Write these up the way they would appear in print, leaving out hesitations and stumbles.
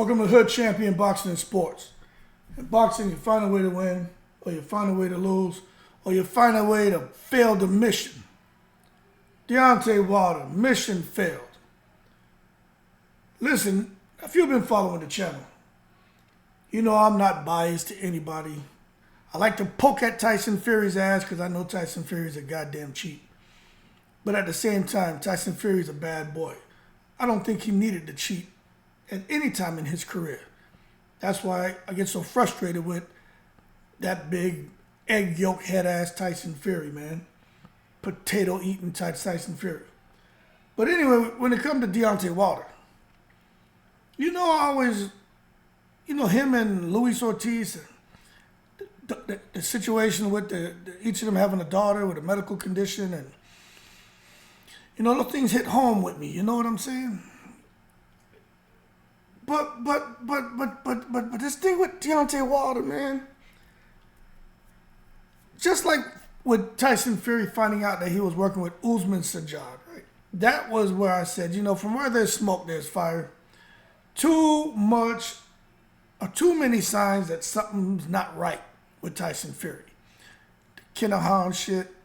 Welcome to Hood Champion Boxing and Sports. In boxing, you find a way to win, or you find a way to lose, or you find a way to fail the mission. Deontay Wilder, mission failed. Listen, if you've been following the channel, you know I'm not biased to anybody. I like to poke at Tyson Fury's ass because I know Tyson Fury's a goddamn cheat. But at the same time, Tyson Fury's a bad boy. I don't think he needed to cheat at any time in his career. That's why I get so frustrated with that big egg yolk head ass Tyson Fury, man. Potato eating Tyson Fury. But anyway, when it comes to Deontay Wilder, you know, I always, him and Luis Ortiz, the situation with each of them having a daughter with a medical condition, and those things hit home with me. You know what I'm saying? But this thing with Deontay Wilder, man, just like with Tyson Fury finding out that he was working with Usman Sajjad, right? That was where I said, from where there's smoke, there's fire. Too many signs that something's not right with Tyson Fury. The Kinahan shit,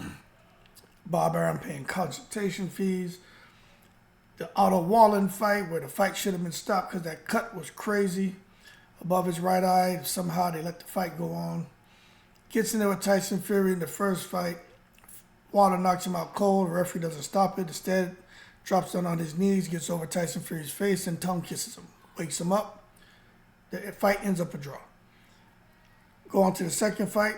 Bob Arum paying consultation fees, the Otto Wallen fight where the fight should have been stopped because that cut was crazy above his right eye. Somehow they let the fight go on. Gets in there with Tyson Fury in the first fight. Wilder knocks him out cold. The referee doesn't stop it. Instead, drops down on his knees, gets over Tyson Fury's face, and tongue kisses him. Wakes him up. The fight ends up a draw. Go on to the second fight.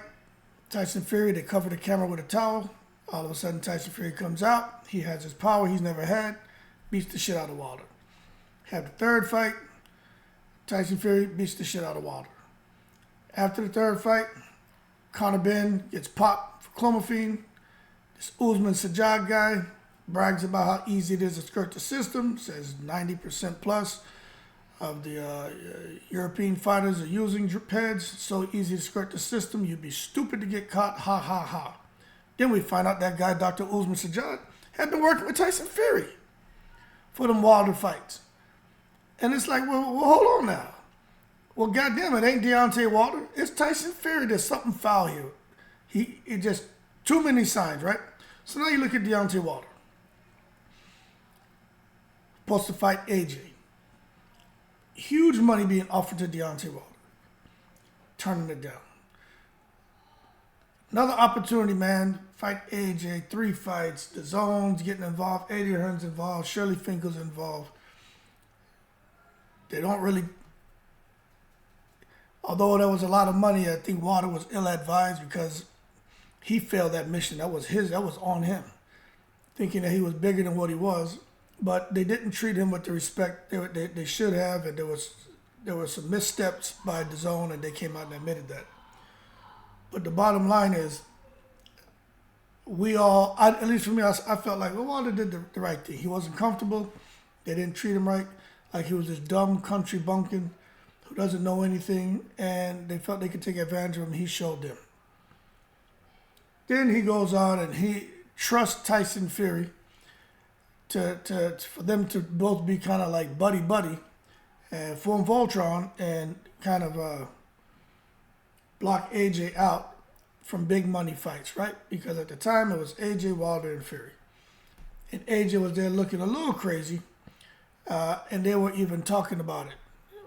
Tyson Fury, they cover the camera with a towel. All of a sudden, Tyson Fury comes out. He has his power he's never had. Beats the shit out of Wilder. Have the third fight. Tyson Fury beats the shit out of Wilder. After the third fight, Conor Ben gets popped for clomiphene. This Usman Sajjad guy brags about how easy it is to skirt the system. Says 90% plus of the European fighters are using pads. So easy to skirt the system. You'd be stupid to get caught. Ha, ha, ha. Then we find out that guy, Dr. Usman Sajjad, had been working with Tyson Fury for them Wilder fights. And it's like, well, hold on now. Well, goddamn, it ain't Deontay Wilder. It's Tyson Fury. There's something foul here. It just, too many signs, right? So now you look at Deontay Wilder. Supposed to fight AJ. Huge money being offered to Deontay Wilder. Turning it down. Another opportunity, man. Fight AJ. 3 fights. The Zone's getting involved. Eddie Hearn's involved. Shirley Finkel's involved. They don't really... Although there was a lot of money, I think Wilder was ill-advised because he failed that mission. That was on him. Thinking that he was bigger than what he was. But they didn't treat him with the respect they should have. And there were some missteps by the Zone, and they came out and admitted that. But the bottom line is, at least for me, I felt like, well, Wilder did the right thing. He wasn't comfortable. They didn't treat him right. Like he was this dumb country bumpkin who doesn't know anything. And they felt they could take advantage of him. He showed them. Then he goes on and he trusts Tyson Fury for them to both be kind of like buddy-buddy and form Voltron and kind of block AJ out from big money fights, right? Because at the time it was AJ, Wilder, and Fury. And AJ was there looking a little crazy, and they were even talking about it.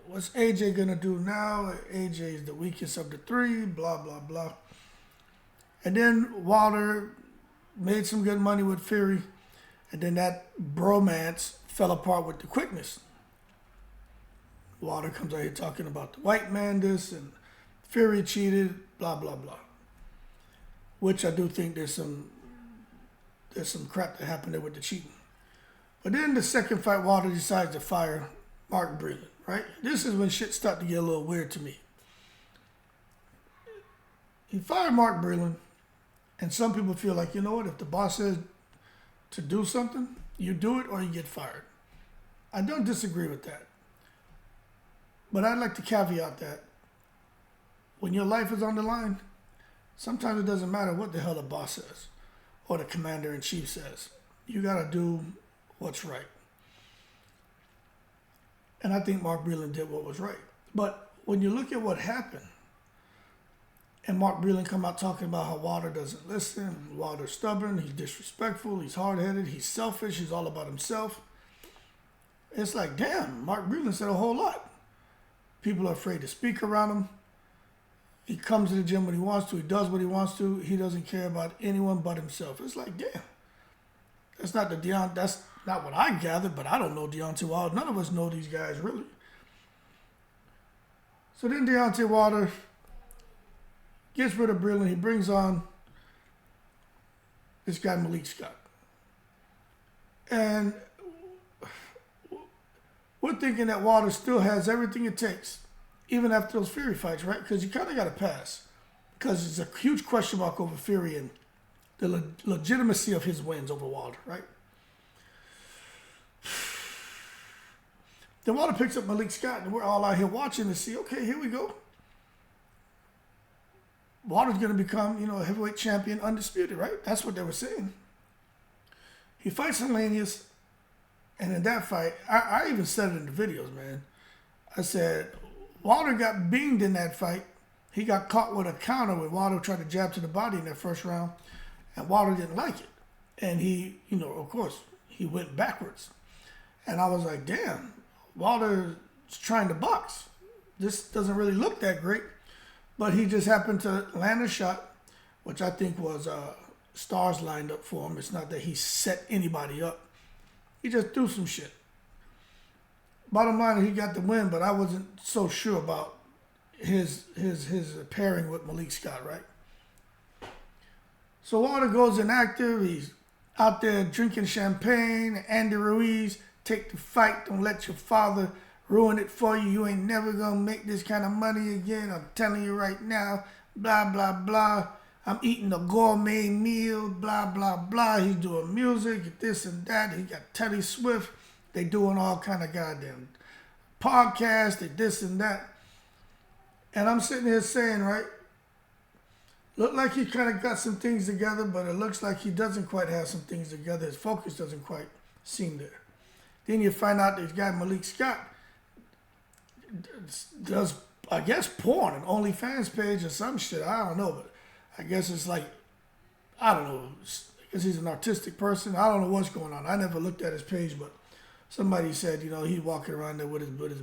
What's AJ gonna do now? AJ is the weakest of the 3, blah, blah, blah. And then Wilder made some good money with Fury, and then that bromance fell apart with the quickness. Wilder comes out here talking about the white man this, and Fury cheated, blah, blah, blah. Which I do think there's some crap that happened there with the cheating. But then the second fight, Wilder decides to fire Mark Breland, right? This is when shit started to get a little weird to me. He fired Mark Breland, and some people feel like, you know what, if the boss says to do something, you do it or you get fired. I don't disagree with that. But I'd like to caveat that when your life is on the line, sometimes it doesn't matter what the hell the boss says or the commander-in-chief says. You got to do what's right. And I think Mark Breland did what was right. But when you look at what happened, and Mark Breland come out talking about how Wilder doesn't listen, Wilder's stubborn, he's disrespectful, he's hard-headed, he's selfish, he's all about himself. It's like, damn, Mark Breland said a whole lot. People are afraid to speak around him. He comes to the gym when he wants to, he does what he wants to, he doesn't care about anyone but himself. It's like, damn. That's not what I gathered, but I don't know Deontay Wilder. None of us know these guys, really. So then Deontay Wilder gets rid of Breland. He brings on this guy, Malik Scott. And we're thinking that Wilder still has everything it takes, even after those Fury fights, right? Because you kind of got to pass. Because it's a huge question mark over Fury and the legitimacy of his wins over Wilder, right? Then Wilder picks up Malik Scott, and we're all out here watching to see, okay, here we go. Wilder's going to become, a heavyweight champion, undisputed, right? That's what they were saying. He fights Helenius, and in that fight, I even said it in the videos, man. I said, Wilder got beamed in that fight. He got caught with a counter when Wilder tried to jab to the body in that first round, and Wilder didn't like it. And he, of course, he went backwards. And I was like, damn, Wilder's trying to box. This doesn't really look that great. But he just happened to land a shot, which I think was stars lined up for him. It's not that he set anybody up. He just threw some shit. Bottom line, he got the win, but I wasn't so sure about his pairing with Malik Scott, right? So Wilder goes inactive. He's out there drinking champagne. Andy Ruiz, take the fight. Don't let your father ruin it for you. You ain't never gonna make this kind of money again. I'm telling you right now. Blah, blah, blah. I'm eating a gourmet meal. Blah, blah, blah. He's doing music, this and that. He got Teddy Swift. They doing all kind of goddamn podcasts. They this and that. And I'm sitting here saying, right, look like he kind of got some things together, but it looks like he doesn't quite have some things together. His focus doesn't quite seem there. Then you find out this guy, Malik Scott, does, I guess, porn, an OnlyFans page or some shit. I don't know, but I guess it's like, I don't know. I guess he's an artistic person. I don't know what's going on. I never looked at his page, but somebody said, he's walking around there with his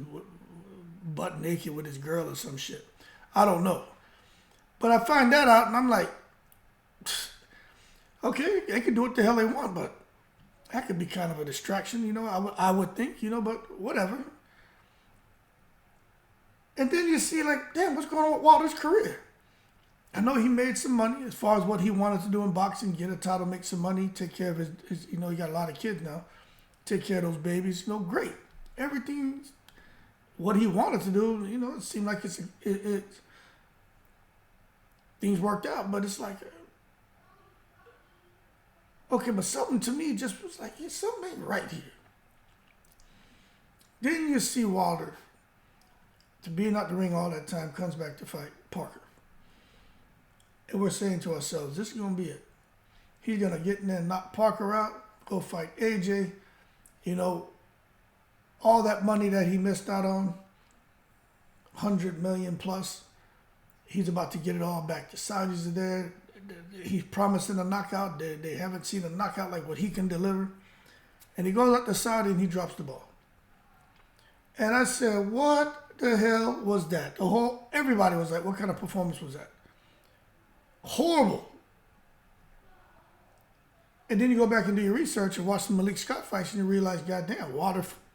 butt naked with his girl or some shit. I don't know. But I find that out and I'm like, okay, they can do what the hell they want, but that could be kind of a distraction, I would think, but whatever. And then you see, like, damn, what's going on with Wilder's career? I know he made some money as far as what he wanted to do in boxing, get a title, make some money, take care of his he got a lot of kids now, take care of those babies, great. Everything's what he wanted to do, it seemed like things worked out, but it's like, okay, but something to me just was like, something ain't right here. Then you see Wilder, to being out the ring all that time, comes back to fight Parker. And we're saying to ourselves, this is going to be it. He's going to get in there and knock Parker out, go fight AJ. All that money that he missed out on, 100 million plus, he's about to get it all back. The Saudis are there. He's promising a knockout. They haven't seen a knockout like what he can deliver. And he goes up to Saudi and he drops the ball. And I said, what the hell was that? Everybody was like, what kind of performance was that? Horrible. And then you go back and do your research and watch the Malik Scott fights and you realize, goddamn,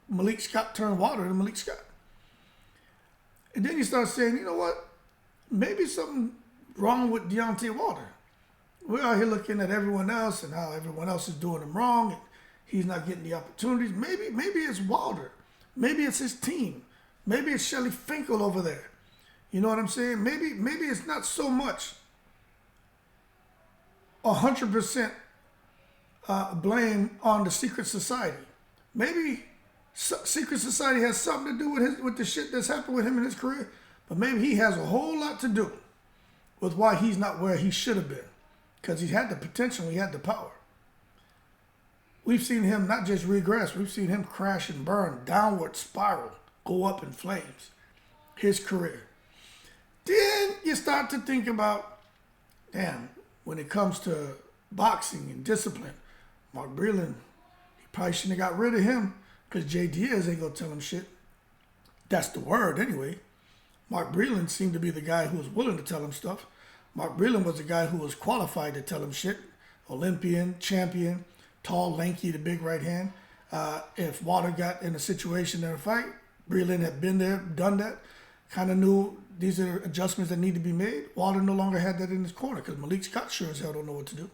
Malik Scott turned Wilder into Malik Scott. And then you start saying, you know what? Maybe something wrong with Deontay Wilder. We're out here looking at everyone else and how everyone else is doing him wrong and he's not getting the opportunities. Maybe it's Wilder. Maybe it's his team. Maybe it's Shelly Finkel over there. You know what I'm saying? Maybe it's not so much 100% blame on the secret society. Maybe secret society has something to do with the shit that's happened with him in his career, but maybe he has a whole lot to do with why he's not where he should have been, because he had the potential, he had the power. We've seen him not just regress, we've seen him crash and burn, downward spiral go up in flames. His career. Then you start to think about, damn, when it comes to boxing and discipline, Mark Breland, he probably shouldn't have got rid of him because Jay Diaz ain't gonna tell him shit. That's the word anyway. Mark Breland seemed to be the guy who was willing to tell him stuff. Mark Breland was the guy who was qualified to tell him shit. Olympian, champion, tall, lanky, the big right hand. If Wilder got in a situation in a fight, Breland had been there, done that, kind of knew these are adjustments that need to be made. Wilder no longer had that in his corner because Malik Scott sure as hell don't know what to do.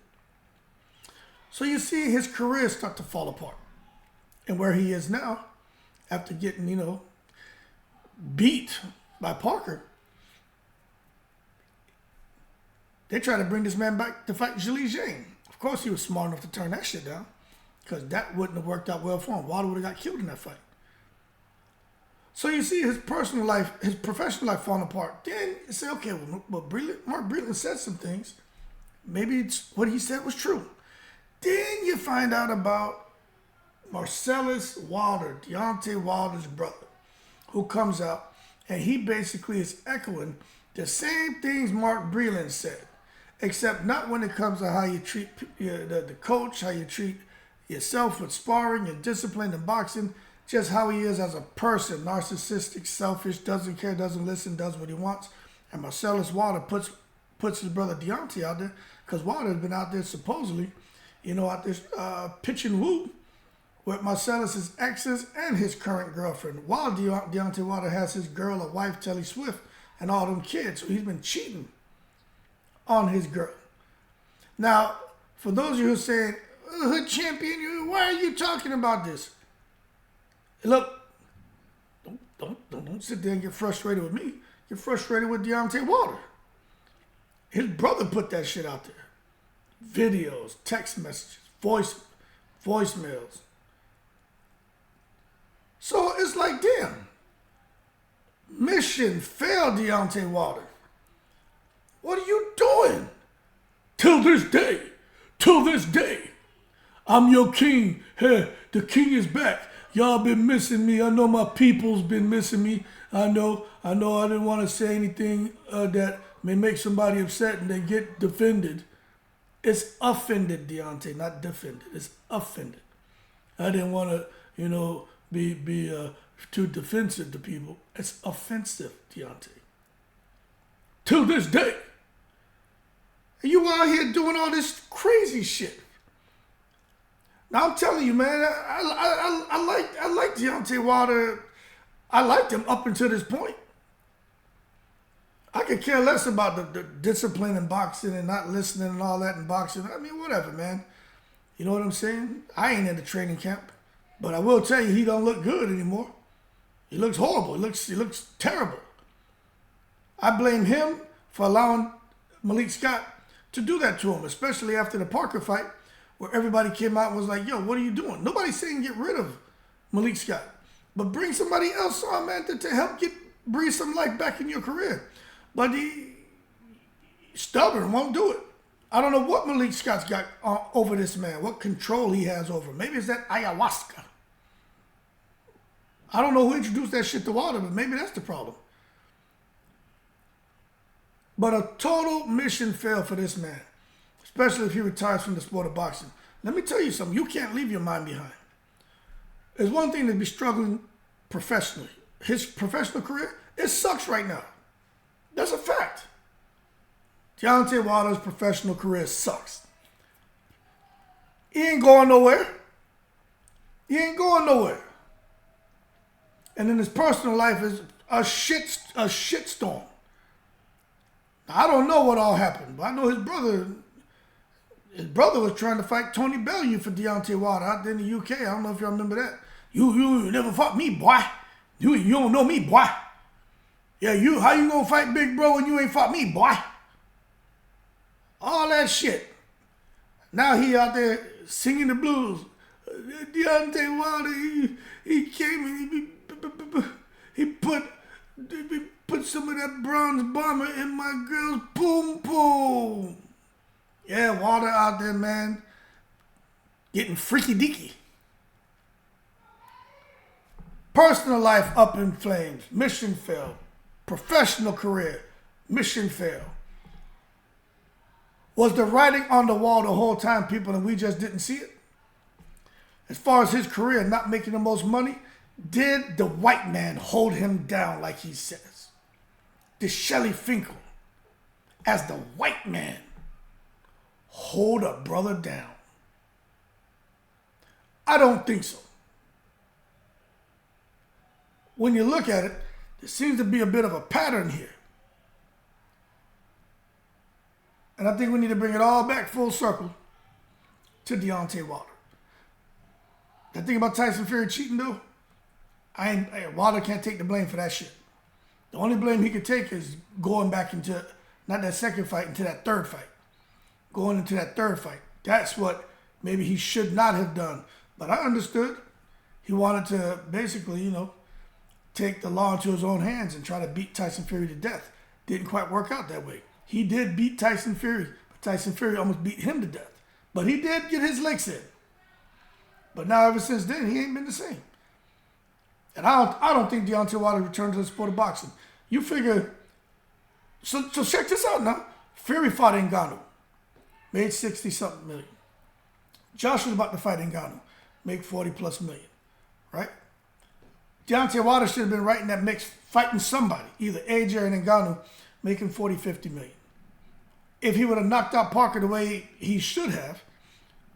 So you see his career start to fall apart. And where he is now, after getting, beat by Parker, they try to bring this man back to fight Zhilei Zhang. Of course, he was smart enough to turn that shit down because that wouldn't have worked out well for him. Wilder would have got killed in that fight. So you see his personal life, his professional life falling apart. Then you say, okay, well, Mark Breland said some things. Maybe what he said was true. Then you find out about Marcellus Wilder, Deontay Wilder's brother, who comes out and he basically is echoing the same things Mark Breland said, except not when it comes to how you treat the coach, how you treat yourself with sparring and discipline and boxing, just how he is as a person, narcissistic, selfish, doesn't care, doesn't listen, does what he wants. And Marcellus Wilder puts his brother Deontay out there because Wilder's been out there supposedly, out there pitching woo with Marcellus's exes and his current girlfriend. While Deontay Wilder has his girl, a wife, Telly Swift, and all them kids. So he's been cheating on his girl. Now, for those of you who are saying, Hood Champion, why are you talking about this? Look, don't sit there and get frustrated with me. Get frustrated with Deontay Wilder. His brother put that shit out there. Videos, text messages, voicemails. So it's like, damn. Mission failed, Deontay Wilder. What are you doing? Till this day, I'm your king. Hey, the king is back. Y'all been missing me. I know my people's been missing me. I know I didn't want to say anything that may make somebody upset and they get defended. It's offended, Deontay, not defended. It's offended. I didn't want to, be too defensive to people. It's offensive, Deontay. Till this day. And you out here doing all this crazy shit. Now I'm telling you, man, I like Deontay Wilder. I liked him up until this point. I could care less about the discipline in boxing and not listening and all that in boxing. I mean, whatever, man. You know what I'm saying? I ain't in the training camp. But I will tell you, he don't look good anymore. He looks horrible. He looks terrible. I blame him for allowing Malik Scott to do that to him, especially after the Parker fight, where everybody came out and was like, yo, what are you doing? Nobody's saying get rid of Malik Scott, but bring somebody else on, man, to help breathe some life back in your career. But he's stubborn, won't do it. I don't know what Malik Scott's got over this man, what control he has over him. Maybe it's that ayahuasca. I don't know who introduced that shit to Wilder, but maybe that's the problem. But a total mission failed for this man, especially if he retires from the sport of boxing. Let me tell you something. You can't leave your mind behind. It's one thing to be struggling professionally. His professional career, it sucks right now. That's a fact. Deontay Wilder's professional career sucks. He ain't going nowhere. He ain't going nowhere. And then his personal life is a shitstorm. I don't know what all happened, but I know his brother was trying to fight Tony Bellew for Deontay Wilder out there in the UK. I don't know if y'all remember that. You never fought me, boy. You don't know me, boy. Yeah, how you gonna fight Big Bro when you ain't fought me, boy? All that shit. Now he out there singing the blues. Deontay Wilder, he came and he put some of that bronze bomber in my girl's boom boom. Yeah, Wilder out there, man, getting freaky deaky. Personal life up in flames. Mission failed. Professional career. Mission failed. Was the writing on the wall the whole time, people, and we just didn't see it? As far as his career not making the most money, did the white man hold him down like he says? Did Shelly Finkel, as the white man, hold a brother down? I don't think so. When you look at it, there seems to be a bit of a pattern here. And I think we need to bring it all back full circle to Deontay Wilder. The thing about Tyson Fury cheating, though, Wilder can't take the blame for that shit. The only blame he could take is going back into, not that second fight, into that third fight. Going into that third fight. That's what maybe he should not have done. But I understood. He wanted to basically, take the law into his own hands and try to beat Tyson Fury to death. Didn't quite work out that way. He did beat Tyson Fury, but Tyson Fury almost beat him to death. But he did get his licks in. But now ever since then, he ain't been the same. And I don't think Deontay Wilder returned to the sport of boxing. You figure, so check this out now. Fury fought Ngannou, made 60-something million. Joshua's about to fight Ngannou, make 40+ million, right? Deontay Wilder should have been right in that mix, fighting somebody, either AJ or Ngannou, making 40-50 million. If he would have knocked out Parker the way he should have,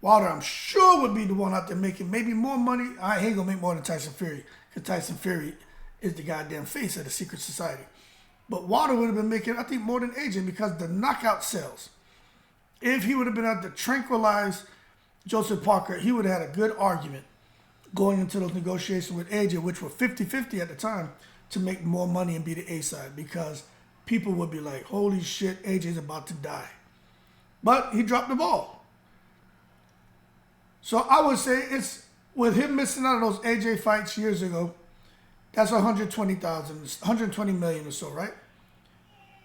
Wilder, I'm sure, would be the one out there making maybe more money. I ain't gonna make more than Tyson Fury, because Tyson Fury is the goddamn face of the secret society. But Wilder would have been making, I think, more than AJ, because the knockout sells. If he would have been able to tranquilize Joseph Parker, he would have had a good argument going into those negotiations with AJ, which were 50-50 at the time, to make more money and be the A side, because people would be like, holy shit, AJ's about to die. But he dropped the ball. So I would say it's, with him missing out on those AJ fights years ago, that's 120 million or so, right?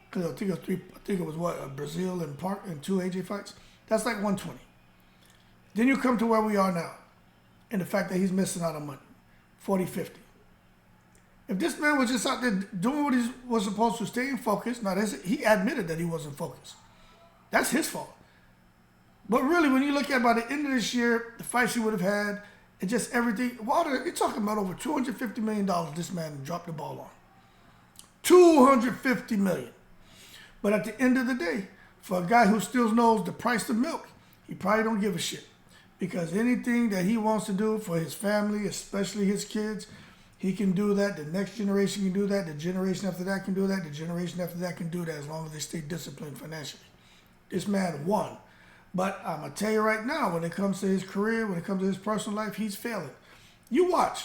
Because I think it was what, Brazil and Park and 2 AJ fights. That's like 120. Then you come to where we are now, and the fact that he's missing out on money, 40-50. If this man was just out there doing what he was supposed to, staying focused, now he admitted that he wasn't focused. That's his fault. But really, when you look at by the end of this year, the fights he would have had, and just everything, Wilder, you're talking about over $250 million this man dropped the ball on. $250 million. But at the end of the day, for a guy who still knows the price of milk, he probably don't give a shit. Because anything that he wants to do for his family, especially his kids, he can do that. The next generation can do that. The generation after that can do that. The generation after that can do that, as long as they stay disciplined financially. This man won. But I'm going to tell you right now, when it comes to his career, when it comes to his personal life, he's failing. You watch.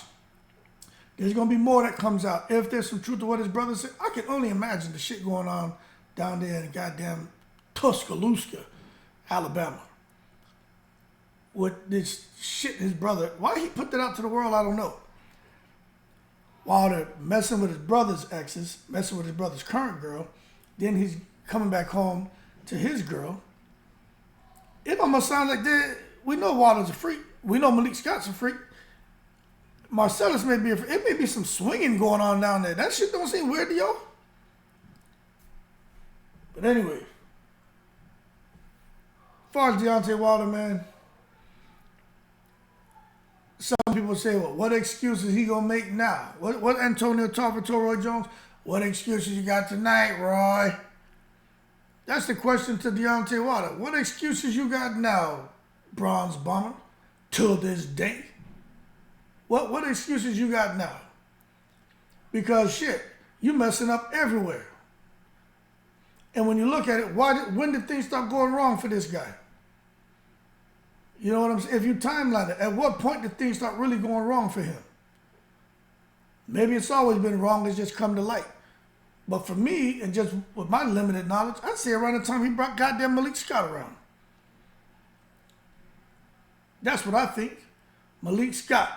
There's going to be more that comes out. If there's some truth to what his brother said, I can only imagine the shit going on down there in goddamn Tuscaloosa, Alabama. With this shit his brother, why he put that out to the world, I don't know. Wilder messing with his brother's exes, messing with his brother's current girl, then he's coming back home to his girl. If I'm gonna sound like that, we know Wilder's a freak. We know Malik Scott's a freak. Marcellus may be a freak. It may be some swinging going on down there. That shit don't seem weird to y'all. But anyway, as far as Deontay Wilder, man, some people say, well, what excuses he gonna make now? What Antonio Tarver told Roy Jones? What excuses you got tonight, Roy? That's the question to Deontay Wilder. What excuses you got now, Bronze Bomber, till this day? What excuses you got now? Because shit, you messing up everywhere. And when you look at it, when did things start going wrong for this guy? You know what I'm saying? If you timeline it, at what point did things start really going wrong for him? Maybe it's always been wrong, it's just come to light. But for me, and just with my limited knowledge, I'd say around the time he brought goddamn Malik Scott around. That's what I think. Malik Scott,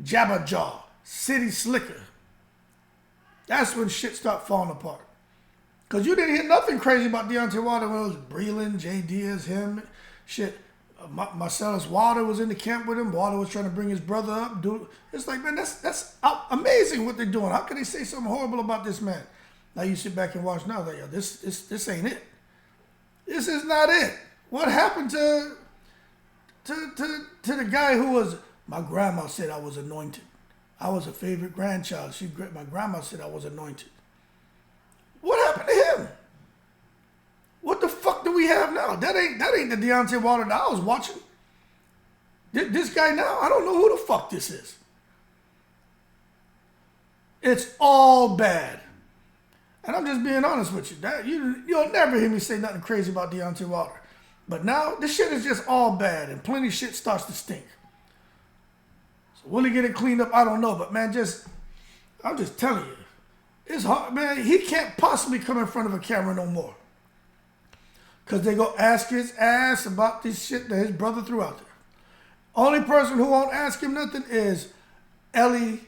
Jabba Jaw, City Slicker. That's when shit started falling apart. Because you didn't hear nothing crazy about Deontay Wilder when it was Breland, Jay Diaz, him, shit. Marcellus Wilder was in the camp with him. Wilder was trying to bring his brother up. Dude, it's like, man, that's amazing what they're doing. How can they say something horrible about this man? Now you sit back and watch now, like, yo, this ain't it. This is not it. What happened to the guy who was, my grandma said I was anointed. I was a favorite grandchild. My grandma said I was anointed. What happened to him? What the fuck do we have now? That ain't the Deontay Wilder that I was watching. This guy now, I don't know who the fuck this is. It's all bad. And I'm just being honest with you. You'll never hear me say nothing crazy about Deontay Wilder. But now, this shit is just all bad, and plenty of shit starts to stink. So will he get it cleaned up? I don't know. But man, I'm just telling you. It's hard, man. He can't possibly come in front of a camera no more. Because they go ask his ass about this shit that his brother threw out there. Only person who won't ask him nothing is Ellie,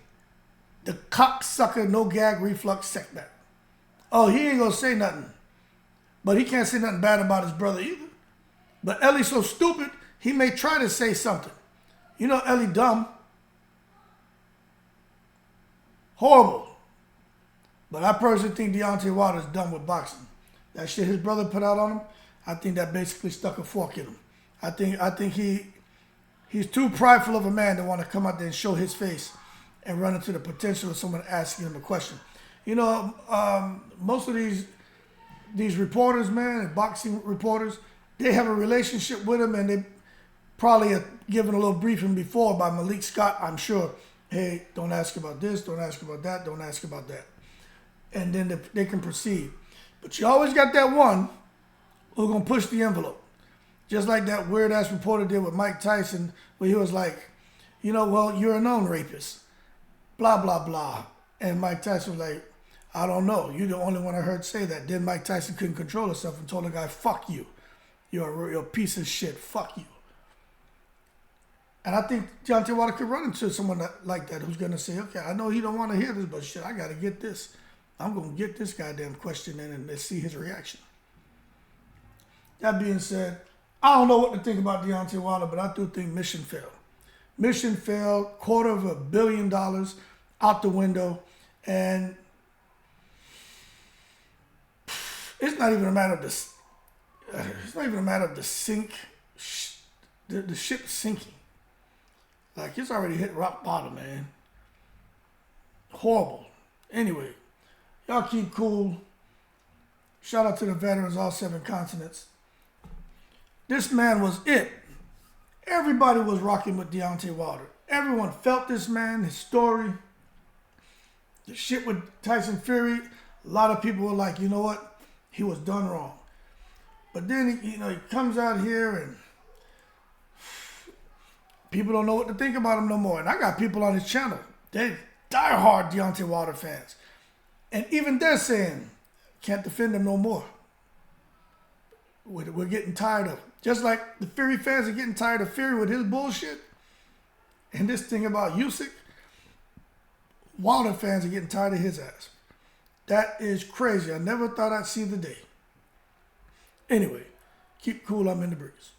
the cocksucker, no gag reflux setback. Oh, he ain't gonna say nothing. But he can't say nothing bad about his brother either. But Ellie's so stupid, he may try to say something. You know Ellie dumb. Horrible. But I personally think Deontay Wilder's done with boxing. That shit his brother put out on him, I think that basically stuck a fork in him. I think he's too prideful of a man to want to come out there and show his face and run into the potential of someone asking him a question. You know, most of these reporters, man, boxing reporters, they have a relationship with him, and they probably have given a little briefing before by Malik Scott, I'm sure. Hey, don't ask about this, don't ask about that, don't ask about that. And then they can proceed. But you always got that one who's going to push the envelope. Just like that weird-ass reporter did with Mike Tyson, where he was like, you know, well, you're a known rapist. Blah, blah, blah. And Mike Tyson was like, I don't know. You're the only one I heard say that. Then Mike Tyson couldn't control himself and told the guy, fuck you. You're a piece of shit. Fuck you. And I think Deontay Wilder could run into someone like that who's going to say, okay, I know he don't want to hear this, but shit, I got to get this. I'm going to get this goddamn question in and let's see his reaction. That being said, I don't know what to think about Deontay Wilder, but I do think mission failed. Mission failed, $250 million out the window, and it's not even a matter of this. It's not even a matter of the ship sinking. Like, it's already hit rock bottom, man. Horrible. Anyway, y'all keep cool. Shout out to the veterans, all 7 continents. This man was it. Everybody was rocking with Deontay Wilder. Everyone felt this man, his story. The shit with Tyson Fury, a lot of people were like, you know what? He was done wrong. But then, he comes out here and people don't know what to think about him no more. And I got people on his channel. They diehard Deontay Wilder fans. And even they're saying, can't defend him no more. We're getting tired of him. Just like the Fury fans are getting tired of Fury with his bullshit. And this thing about Usyk, Wilder fans are getting tired of his ass. That is crazy. I never thought I'd see the day. Anyway, keep cool. I'm in the breeze.